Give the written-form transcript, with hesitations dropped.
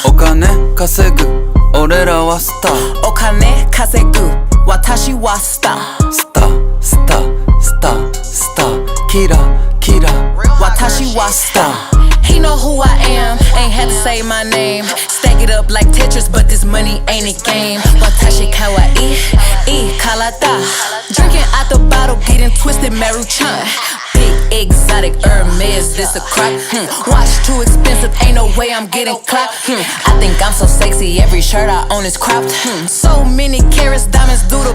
お金稼ぐ俺らはスターお金稼ぐ私はスタースタースタースタースターキラキラ私はスターHe know who I am, ain't had to say my name. Stack it up like Tetris, but this money ain't a game. Watashi kawaii, kalata. Drinking out the bottle, getting twisted, Maruchan. Big exotic Hermes, this a crop. Watch too expensive, ain't no way I'm getting clapped. I think I'm so sexy, every shirt I own is cropped. So many carats, diamonds do the